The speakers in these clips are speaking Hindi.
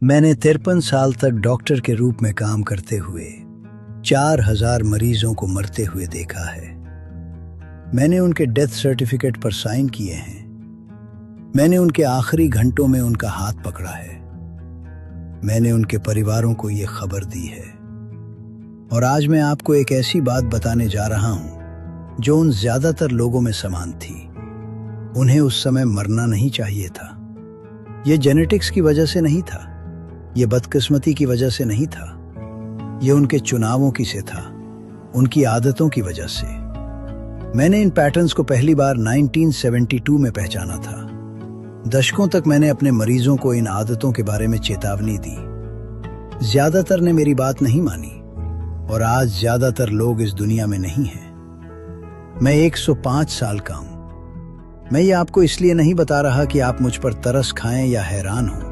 मैंने 53 साल तक डॉक्टर के रूप में काम करते हुए 4000 मरीजों को मरते हुए देखा है। मैंने उनके डेथ सर्टिफिकेट पर साइन किए हैं। मैंने उनके आखिरी घंटों में उनका हाथ पकड़ा है। मैंने उनके परिवारों को ये खबर दी है। और आज मैं आपको एक ऐसी बात बताने जा रहा हूं जो उन ज्यादातर लोगों में समान थी। उन्हें उस समय मरना नहीं चाहिए था। ये जेनेटिक्स की वजह से नहीं था, ये बदकिस्मती की वजह से नहीं था, ये उनके चुनावों की से था, उनकी आदतों की वजह से। मैंने इन पैटर्न्स को पहली बार 1972 में पहचाना था। दशकों तक मैंने अपने मरीजों को इन आदतों के बारे में चेतावनी दी। ज्यादातर ने मेरी बात नहीं मानी और आज ज्यादातर लोग इस दुनिया में नहीं हैं। मैं 105 साल का हूं। मैं ये आपको इसलिए नहीं बता रहा कि आप मुझ पर तरस खाएं या हैरान हो।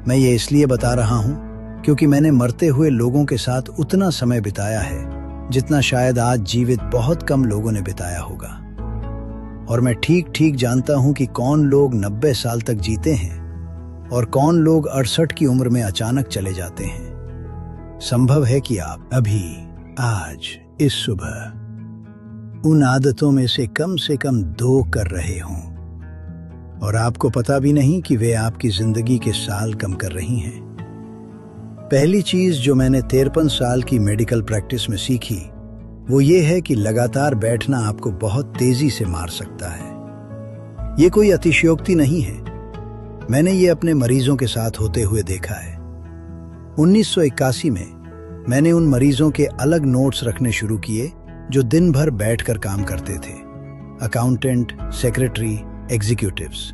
मैं ये इसलिए बता रहा हूं क्योंकि मैंने मरते हुए लोगों के साथ उतना समय बिताया है जितना शायद आज जीवित बहुत कम लोगों ने बिताया होगा। और मैं ठीक ठीक जानता हूं कि कौन लोग 90 साल तक जीते हैं और कौन लोग 68 की उम्र में अचानक चले जाते हैं। संभव है कि आप अभी, आज, इस सुबह उन आदतों में से कम 2 कर रहे हों और आपको पता भी नहीं कि वे आपकी जिंदगी के साल कम कर रही हैं। पहली चीज जो मैंने 53 साल की मेडिकल प्रैक्टिस में सीखी वो ये है कि लगातार बैठना आपको बहुत तेजी से मार सकता है। ये कोई अतिशयोक्ति नहीं है। मैंने ये अपने मरीजों के साथ होते हुए देखा है। 1981 में मैंने उन मरीजों के अलग नोट्स रखने शुरू किए जो दिन भर बैठकर काम करते थे, अकाउंटेंट, सेक्रेटरी, एग्जीक्यूटिव्स,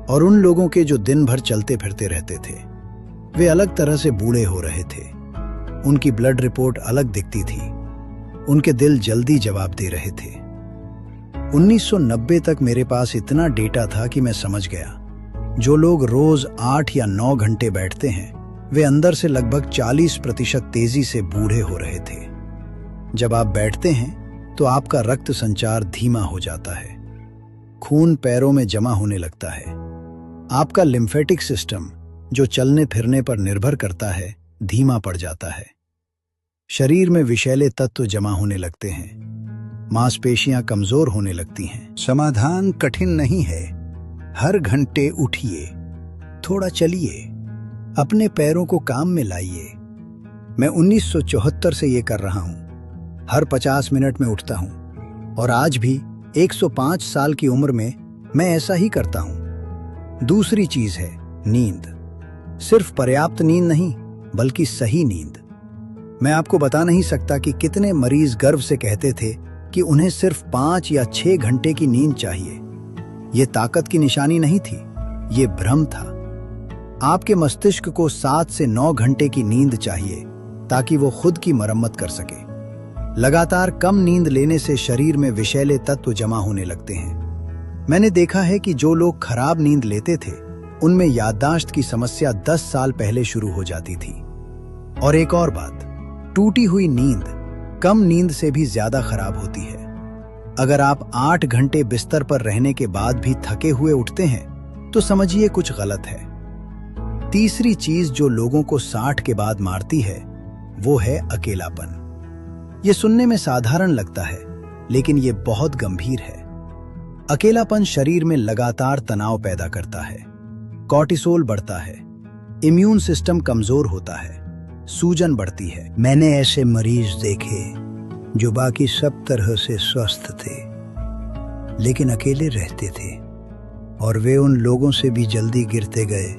और उन लोगों के जो दिन भर चलते फिरते रहते थे। वे अलग तरह से बूढ़े हो रहे थे। उनकी ब्लड रिपोर्ट अलग दिखती थी। उनके दिल जल्दी जवाब दे रहे थे। 1990 तक मेरे पास इतना डेटा था कि मैं समझ गया जो लोग रोज 8 या 9 घंटे बैठते हैं वे अंदर से लगभग 40% तेजी से बूढ़े हो रहे थे। जब आप बैठते हैं तो आपका रक्त संचार धीमा हो जाता है, खून पैरों में जमा होने लगता है, आपका लिम्फेटिक सिस्टम जो चलने फिरने पर निर्भर करता है धीमा पड़ जाता है, शरीर में विषैले तत्व जमा होने लगते हैं, मांसपेशियां कमजोर होने लगती हैं। समाधान कठिन नहीं है। हर घंटे उठिए, थोड़ा चलिए, अपने पैरों को काम में लाइए। मैं 1974 से ये कर रहा हूं। हर 50 मिनट में उठता हूं और आज भी 105 साल की उम्र में मैं ऐसा ही करता हूं। दूसरी चीज है नींद। सिर्फ पर्याप्त नींद नहीं बल्कि सही नींद। मैं आपको बता नहीं सकता कि कितने मरीज गर्व से कहते थे कि उन्हें सिर्फ 5 या 6 घंटे की नींद चाहिए। ये ताकत की निशानी नहीं थी, ये भ्रम था। आपके मस्तिष्क को 7 से 9 घंटे की नींद चाहिए ताकि वो खुद की मरम्मत कर सके। लगातार कम नींद लेने से शरीर में विषैले तत्व जमा होने लगते हैं। मैंने देखा है कि जो लोग खराब नींद लेते थे उनमें याददाश्त की समस्या 10 साल पहले शुरू हो जाती थी। और एक और बात, टूटी हुई नींद कम नींद से भी ज्यादा खराब होती है। अगर आप 8 घंटे बिस्तर पर रहने के बाद भी थके हुए उठते हैं तो समझिए कुछ गलत है। तीसरी चीज जो लोगों को 60 के बाद मारती है वो है अकेलापन। ये सुनने में साधारण लगता है लेकिन ये बहुत गंभीर है। अकेलापन शरीर में लगातार तनाव पैदा करता है, कॉर्टिसोल बढ़ता है, इम्यून सिस्टम कमजोर होता है, सूजन बढ़ती है। मैंने ऐसे मरीज देखे जो बाकी सब तरह से स्वस्थ थे लेकिन अकेले रहते थे और वे उन लोगों से भी जल्दी गिरते गए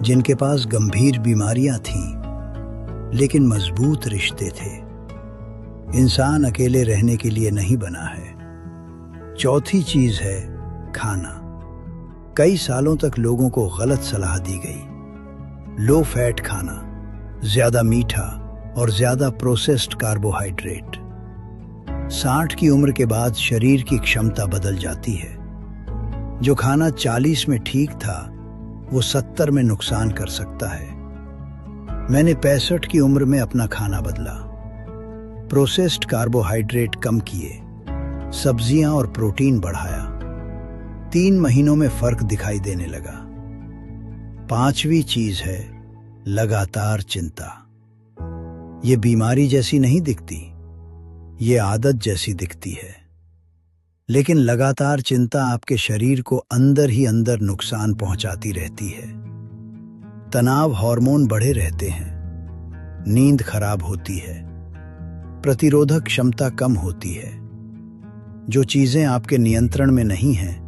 जिनके पास गंभीर बीमारियां थीं लेकिन मजबूत रिश्ते थे। इंसान अकेले रहने के लिए नहीं बना है। चौथी चीज है खाना। कई सालों तक लोगों को गलत सलाह दी गई। लो फैट खाना, ज्यादा मीठा और ज्यादा प्रोसेस्ड कार्बोहाइड्रेट। 60 की उम्र के बाद शरीर की क्षमता बदल जाती है। जो खाना 40 में ठीक था वो 70 में नुकसान कर सकता है। मैंने 65 की उम्र में अपना खाना बदला, प्रोसेस्ड कार्बोहाइड्रेट कम किए, सब्जियां और प्रोटीन बढ़ाया। 3 महीनों में फर्क दिखाई देने लगा। 5वीं चीज है लगातार चिंता। ये बीमारी जैसी नहीं दिखती, ये आदत जैसी दिखती है। लेकिन लगातार चिंता आपके शरीर को अंदर ही अंदर नुकसान पहुंचाती रहती है। तनाव हार्मोन बढ़े रहते हैं, नींद खराब होती है, प्रतिरोधक क्षमता कम होती है। जो चीजें आपके नियंत्रण में नहीं हैं,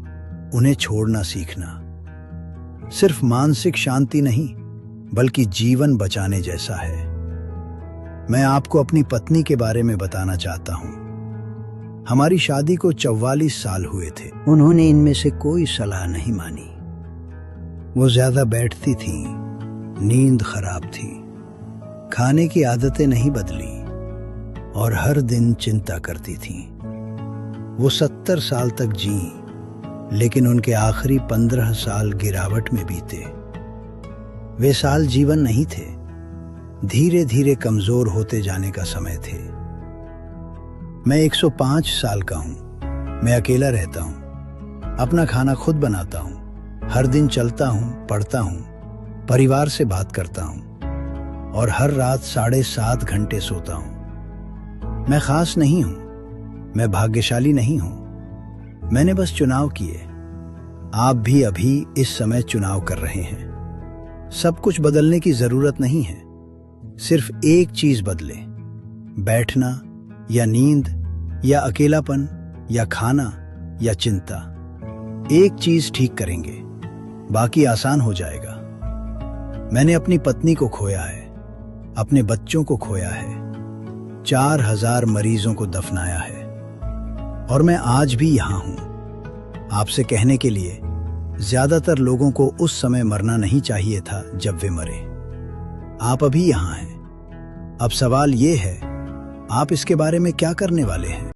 उन्हें छोड़ना सीखना सिर्फ मानसिक शांति नहीं, बल्कि जीवन बचाने जैसा है। मैं आपको अपनी पत्नी के बारे में बताना चाहता हूं। हमारी शादी को 44 साल हुए थे। उन्होंने इनमें से कोई सलाह नहीं मानी। वो ज्यादा बैठती थी, नींद खराब थी, खाने की आदतें नहीं बदली और हर दिन चिंता करती थी। वो 70 साल तक जी, लेकिन उनके आखिरी 15 साल गिरावट में बीते। वे साल जीवन नहीं थे, धीरे धीरे कमजोर होते जाने का समय थे। मैं 105 साल का हूं, मैं अकेला रहता हूं, अपना खाना खुद बनाता हूं, हर दिन चलता हूं, पढ़ता हूं, परिवार से बात करता हूं और हर रात 7.5 घंटे सोता हूं। मैं खास नहीं हूं, मैं भाग्यशाली नहीं हूं, मैंने बस चुनाव किए। आप भी अभी इस समय चुनाव कर रहे हैं। सब कुछ बदलने की जरूरत नहीं है, सिर्फ एक चीज बदले, बैठना या नींद या अकेलापन या खाना या चिंता। एक चीज ठीक करेंगे, बाकी आसान हो जाएगा। मैंने अपनी पत्नी को खोया है, अपने बच्चों को खोया है, 4000 मरीजों को दफनाया है और मैं आज भी यहां हूं आपसे कहने के लिए। ज्यादातर लोगों को उस समय मरना नहीं चाहिए था जब वे मरे। आप अभी यहां हैं। अब सवाल ये है, आप इसके बारे में क्या करने वाले हैं?